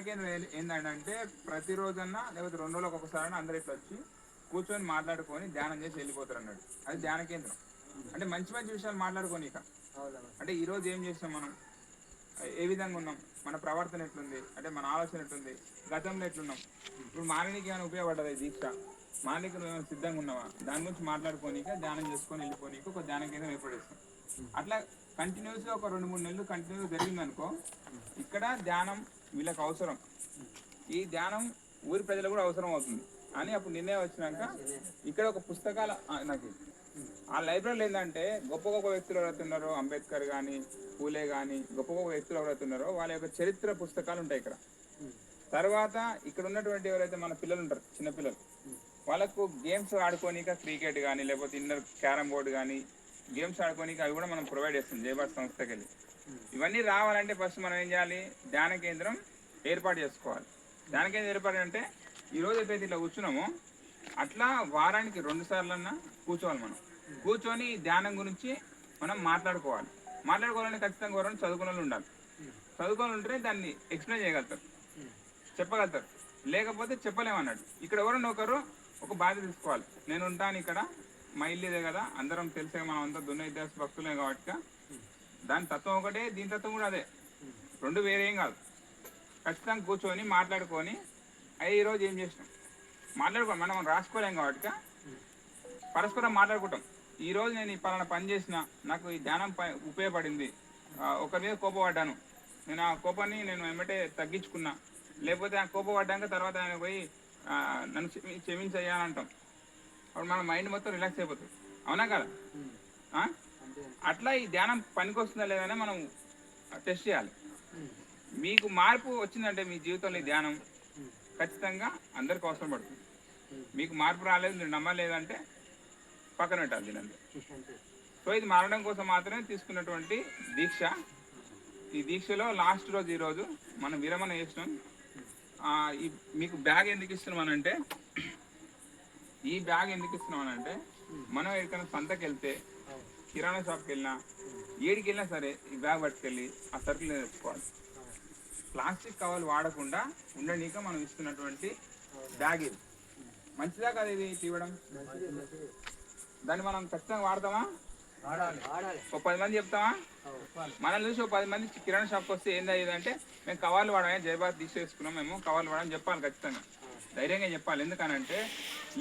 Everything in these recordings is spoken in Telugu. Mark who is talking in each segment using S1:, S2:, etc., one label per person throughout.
S1: కేంద్రం ఏంటంటే ప్రతిరోజన్నా లేకపోతే 2 రోజులకు ఒకసారి అందరు ఇట్లా వచ్చి కూర్చొని మాట్లాడుకొని ధ్యానం చేసి వెళ్ళిపోతారు అన్నాడు. అది ధ్యాన కేంద్రం. అంటే మంచి మంచి విషయాలు మాట్లాడుకొని ఇక అంటే ఈరోజు ఏం చేసాం మనం, ఏ విధంగా ఉన్నాం, మన ప్రవర్తన ఎట్లుంది, అంటే మన ఆలోచన ఎట్లుంది, గతంలో ఎట్లున్నాం, ఇప్పుడు మాననికి ఏమైనా ఉపయోగపడ్డది దీక్ష, మాననికి నువ్వు సిద్ధంగా ఉన్నావా, దాని గురించి మాట్లాడుకోనిక ధ్యానం చేసుకొని వెళ్ళిపోనీకి ఒక ధ్యాన కేంద్రం ఏర్పడేస్తాం. అట్లా కంటిన్యూస్గా ఒక 2-3 నెలలు కంటిన్యూగా జరిగిందనుకో, ఇక్కడ ధ్యానం వీళ్ళకి అవసరం, ఈ ధ్యానం ఊరి ప్రజలకు కూడా అవసరం అవుతుంది అని అప్పుడు నిర్ణయం వచ్చినాక ఇక్కడ ఒక పుస్తకాల నాకు ఆ లైబ్రరీలో ఏంటంటే గొప్ప గొప్ప వ్యక్తులు ఎవరైతే ఉన్నారో, అంబేద్కర్ కానీ పూలే కానీ గొప్ప గొప్ప వ్యక్తులు ఎవరైతే ఉన్నారో వాళ్ళ యొక్క చరిత్ర పుస్తకాలు ఉంటాయి ఇక్కడ. తర్వాత ఇక్కడ ఉన్నటువంటి ఎవరైతే మన పిల్లలు ఉంటారు, చిన్నపిల్లలు, వాళ్ళకు గేమ్స్ ఆడుకోనిక క్రికెట్ కానీ లేకపోతే ఇన్నర్ క్యారమ్ బోర్డు కానీ గేమ్స్ ఆడుకోనిక అవి కూడా మనం ప్రొవైడ్ చేస్తాం జయభారత్ సంస్థకి వెళ్ళి. ఇవన్నీ రావాలంటే ఫస్ట్ మనం ఏం చేయాలి, ధ్యాన కేంద్రం ఏర్పాటు చేసుకోవాలి. ధ్యాన కేంద్రం ఏర్పాటు అంటే ఈరోజు ఎప్పుడైతే ఇట్లా కూర్చున్నామో అట్లా వారానికి 2 సార్లన్నా కూర్చోవాలి. మనం కూర్చొని ధ్యానం గురించి మనం మాట్లాడుకోవాలంటే ఖచ్చితంగా ఎవరైనా చదువుకున్న వాళ్ళు ఉండాలి. చదువుకొని ఉంటే దాన్ని ఎక్స్ప్లెయిన్ చేయగలుగుతారు, చెప్పగలుగుతారు, లేకపోతే చెప్పలేమన్నాడు. ఇక్కడ ఎవరైనా ఒకరు ఒక బాధ్యత తీసుకోవాలి. నేను ఉంటాను ఇక్కడ, మా ఇల్లు ఇదే కదా, అందరం తెలిసే మనం అంతా దున్న ఇతిహాస భక్తులే కాబట్టి దాని తత్వం ఒకటే, దీని తత్వం కూడా అదే, 2 వేరేం కాదు. ఖచ్చితంగా కూర్చొని మాట్లాడుకొని ఈరోజు ఏం చేసినాం మాట్లాడుకోవాలి. మనం రాసుకోలేం కాబట్టి పరస్పరం మాట్లాడుకుంటాం. ఈరోజు నేను ఈ పలానా పని చేసిన, నాకు ఈ ధ్యానం ఉపయోగపడింది, ఒకరి మీద కోపపడ్డాను, నేను ఆ కోపాన్ని నేను వెంబటే తగ్గించుకున్నా, లేకపోతే ఆ కోపపడ్డాక తర్వాత ఆయన పోయి నన్ను క్షమించయ్యా అంటాం. అప్పుడు మన మైండ్ మొత్తం రిలాక్స్ అయిపోతుంది, అవునా కదా? అట్లా ఈ ధ్యానం పనికొస్తుందా లేదని మనం టెస్ట్ చేయాలి. మీకు మార్పు వచ్చిందంటే మీ జీవితంలో ఈ ధ్యానం ఖచ్చితంగా అందరికి అవసరం పడుతుంది. మీకు మార్పు రాలేదు, మీరు నమ్మలేదంటే పక్కన పెట్టాలి దీనంతా. సో ఇది మారడం కోసం మాత్రమే తీసుకున్నటువంటి దీక్ష. ఈ దీక్షలో లాస్ట్ రోజు ఈరోజు మనం విరమణ చేసినాం. మీకు బ్యాగ్ ఎందుకు ఇస్తున్నామనంటే, ఈ బ్యాగ్ ఎందుకు ఇస్తున్నామనంటే మనం ఎక్కడికైనా సంతకి వెళ్తే, కిరాణా షాప్కి వెళ్ళినా, ఏడికి వెళ్ళినా సరే ఈ బ్యాగ్ పట్టుకెళ్ళి ఆ సరుకులు తెచ్చుకోవాలి. ప్లాస్టిక్ కవర్లు వాడకుండా ఉండనీక మనం ఇస్తున్నటువంటి బ్యాగ్ ఇది. మంచిదా కదా ఇది తీయడం? దాన్ని మనం ఖచ్చితంగా వాడతామా? ఒక 10 మంది చెప్తామా? మనల్ని చూసి ఒక 10 మంది కిరాణా షాప్కి వస్తే ఏంది అంటే మేము కవర్లు వాడమే, జయభారత్ తీసుకున్నాం, మేము కవర్లు వాడని చెప్పాలి. ఖచ్చితంగా ధైర్యంగా చెప్పాలి. ఎందుకనంటే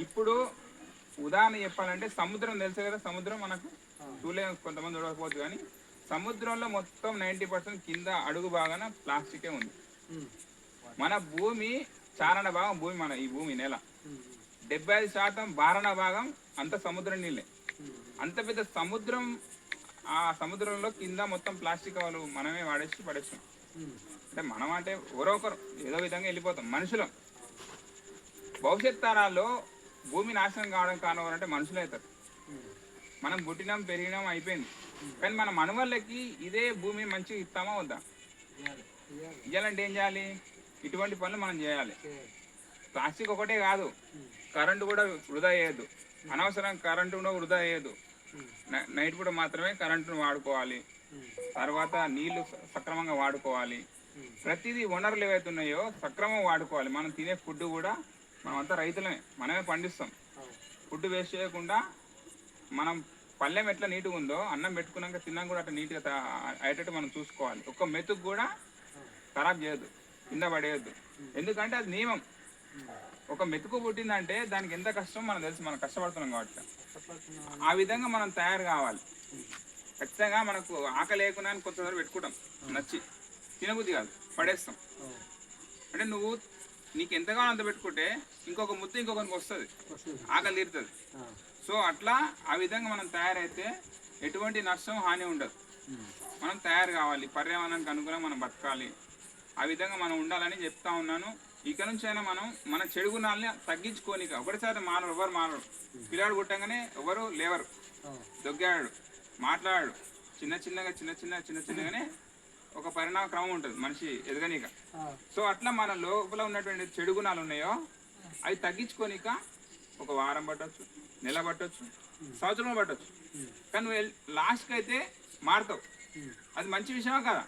S1: ఇప్పుడు ఉదాహరణ చెప్పాలంటే సముద్రం తెలుసు కదా, సముద్రం మనకు చూడలేము, కొంతమంది చూడకపోవచ్చు, కానీ సముద్రంలో మొత్తం 90% కింద అడుగు భాగాన ప్లాస్టికే ఉంది. మన భూమి చారణ భాగం భూమి, మన ఈ భూమి నేల 75% బారణ భాగం అంత సముద్రం నీళ్ళే. అంత పెద్ద సముద్రం, ఆ సముద్రంలో కింద మొత్తం ప్లాస్టిక్ వాళ్ళు మనమే పడేస్తాం. అంటే మనం అంటే ఎవరో ఒకరు ఏదో విధంగా వెళ్ళిపోతాం. మనుషులం. భవిష్యత్ తరాల్లో భూమి నాశనం కావడం కారణం అంటే మనుషులు అవుతారు. మనం పుట్టినాం, పెరిగినాం, అయిపోయింది. కానీ మన మనవళ్ళకి ఇదే భూమి మంచిగా ఇస్తామా వద్దా? ఇవ్వాలంటే ఏం చేయాలి? ఇటువంటి పనులు మనం చేయాలి. ప్లాస్టిక్ ఒకటే కాదు, కరెంటు కూడా వృధా చేయొద్దు. అనవసరం కరెంటు కూడా వృధా చేయొద్దు. నైట్ పూట మాత్రమే కరెంటును వాడుకోవాలి. తర్వాత నీళ్లు సక్రమంగా వాడుకోవాలి. ప్రతిదీ వనరులు ఏవైతే ఉన్నాయో సక్రమంగా వాడుకోవాలి. మనం తినే ఫుడ్ కూడా మనమంతా రైతులమే, మనమే పండిస్తాం. ఫుడ్ వేస్ట్ చేయకుండా మనం పళ్ళెం ఎట్లా నీట్గా ఉందో అన్నం పెట్టుకున్నాక తిన్నాక కూడా అట్లా నీట్గా అయ్యేటట్టు మనం చూసుకోవాలి. ఒక్క మెతుకు కూడా ఖరాబ్ చేయొద్దు, కింద పడేయద్దు. ఎందుకంటే అది నియమం. ఒక మెతుకు పుట్టిందంటే దానికి ఎంత కష్టం మనకు తెలుసు, మనం కష్టపడుతున్నాం కాబట్టి. ఆ విధంగా మనం తయారు కావాలి. ఖచ్చితంగా మనకు ఆకలి లేకుండా కొంతసారి పెట్టుకుంటాం, నచ్చి తినబుద్ధి కాదు, పడేస్తాం. అంటే నువ్వు నీకు ఎంత కావాలో అంత పెట్టుకుంటే ఇంకొక ముద్ద ఇంకొకరికి వస్తుంది, ఆకలి తీరుతుంది. సో అట్లా ఆ విధంగా మనం తయారైతే ఎటువంటి నష్టం, హాని ఉండదు. మనం తయారు కావాలి, పర్యావరణానికి అనుగుణంగా మనం బతకాలి. ఆ విధంగా మనం ఉండాలని చెప్తా ఉన్నాను. ఇక నుంచి అయినా మనం మన చెడు గుణాలని తగ్గించుకోనిక. ఒకటిసారి ఎవరు మానరు. పిల్లాడు పుట్టంగానే ఎవరు లేవరు, దొగ్గాడు, మాట్లాడాడు, చిన్న చిన్నగానే ఒక పరిణామ క్రమం ఉంటుంది మనిషి ఎదగనిక. సో అట్లా మన లోపల ఉన్నటువంటి చెడు గుణాలు ఉన్నాయో అవి తగ్గించుకోనిక ఒక వారం పట్టవచ్చు, నెల పట్టవచ్చు, సంవత్సరం పట్టవచ్చు. కానీ నువ్వు లాస్ట్కి అయితే మారుతావు. అది మంచి విషయమా కదా?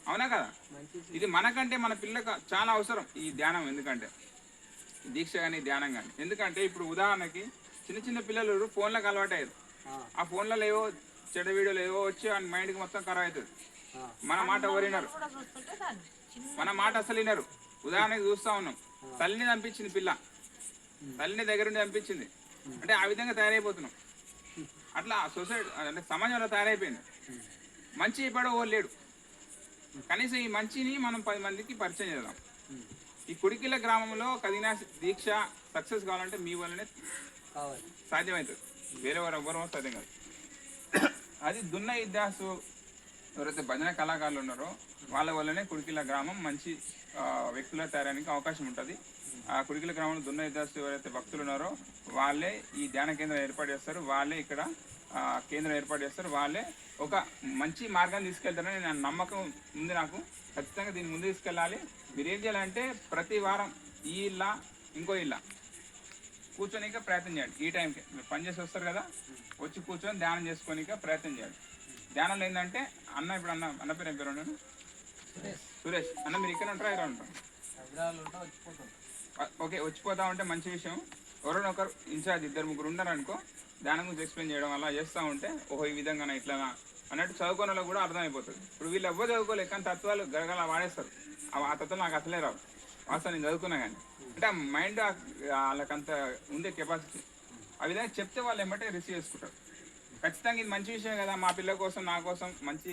S1: అవునా కదా? ఇది మనకంటే మన పిల్లలకు చాలా అవసరం ఈ ధ్యానం. ఎందుకంటే దీక్ష కానీ ధ్యానం కానీ. ఎందుకంటే ఇప్పుడు ఉదాహరణకి చిన్న చిన్న పిల్లలు ఫోన్లకు అలవాటు అయ్యారు. ఆ ఫోన్లలో ఏవో చెడ్డ వీడియోలు ఏవో వచ్చి ఆ మైండ్కి మొత్తం ఖరాబ్ అవుతుంది. మన మాట ఎవరు వినరు, మన మాట అసలు వినరు. ఉదాహరణకి చూస్తూ ఉన్నాం, తల్లిని చంపించింది పిల్ల, తల్లిని దగ్గరుండి చంపించింది అంటే ఆ విధంగా తయారైపోతున్నాం. అట్లా సొసైటీ అంటే సమాజంలో తయారైపోయింది. మంచి ఇప్పుడు ఓ లేడు. కనీసం ఈ మంచిని మనం 10 మందికి పరిచయం చేద్దాం. ఈ కుడికిల గ్రామంలో కదినా దీక్ష సక్సెస్ కావాలంటే మీ వల్లనే సాధ్యమవుతుంది, వేరే వారు ఎవ్వరూ సాధ్యం కాదు. అది దున్న ఇద్దాసు ఎవరైతే భజన కళాకారులు ఉన్నారో వాళ్ళ వల్లనే కుడికిల గ్రామం మంచి వ్యక్తుల తయారానికి అవకాశం ఉంటుంది. ఆ కుడికిల గ్రామంలో దున్న ఇద్దాసు ఎవరైతే భక్తులు ఉన్నారో వాళ్ళే ఈ ధ్యాన కేంద్రం ఏర్పాటు చేస్తారు, వాళ్ళే ఇక్కడ కేంద్రం ఏర్పాటు చేస్తారు, వాళ్ళే ఒక మంచి మార్గాన్ని తీసుకెళ్తారని నేను నమ్మకం ఉంది నాకు. ఖచ్చితంగా దీన్ని ముందు తీసుకెళ్ళాలి. మీరు ఏం చేయాలంటే ప్రతి వారం ఈ ఇల్లా ఇంకో ఇల్లా కూర్చొనిక ప్రయత్నం చేయండి. ఈ టైంకి మీరు పని చేసి వస్తారు కదా, వచ్చి కూర్చొని ధ్యానం చేసుకోనిక ప్రయత్నం చేయండి. ధ్యానంలో ఏంటంటే ఇప్పుడు అన్న పేరు ఏం పేరు నేను సురేష్ అన్న, మీరు ఇక్కడ ఉంటారా ఇక్కడ ఉంటారు? ఓకే, వచ్చిపోతా ఉంటే మంచి విషయం. ఎవరైనా ఒకరు ఇన్ఛార్జ్ 2-3 ఉన్నారనుకో, ధ్యానం గురించి ఎక్స్ప్లెయిన్ చేయడం అలా చేస్తూ ఉంటే ఓహో ఈ విధంగా ఇట్లా అన్నట్టు చదువుకోవడంలో కూడా అర్థమైపోతుంది. ఇప్పుడు వీళ్ళు ఎవ్వరు చదువుకోలేదు కానీ తత్వాలు గరగల వాడేస్తారు. ఆ తత్వం నాకు అసలే రావు, వాస్తవం నేను చదువుకున్నా కానీ. అంటే ఆ మైండ్ వాళ్ళకంత ఉండే కెపాసిటీ. ఆ విధంగా చెప్తే వాళ్ళు ఏమంటే రిసీవ్ చేసుకుంటారు. ఖచ్చితంగా ఇది మంచి విషయం కదా, మా పిల్లల కోసం నా కోసం మంచి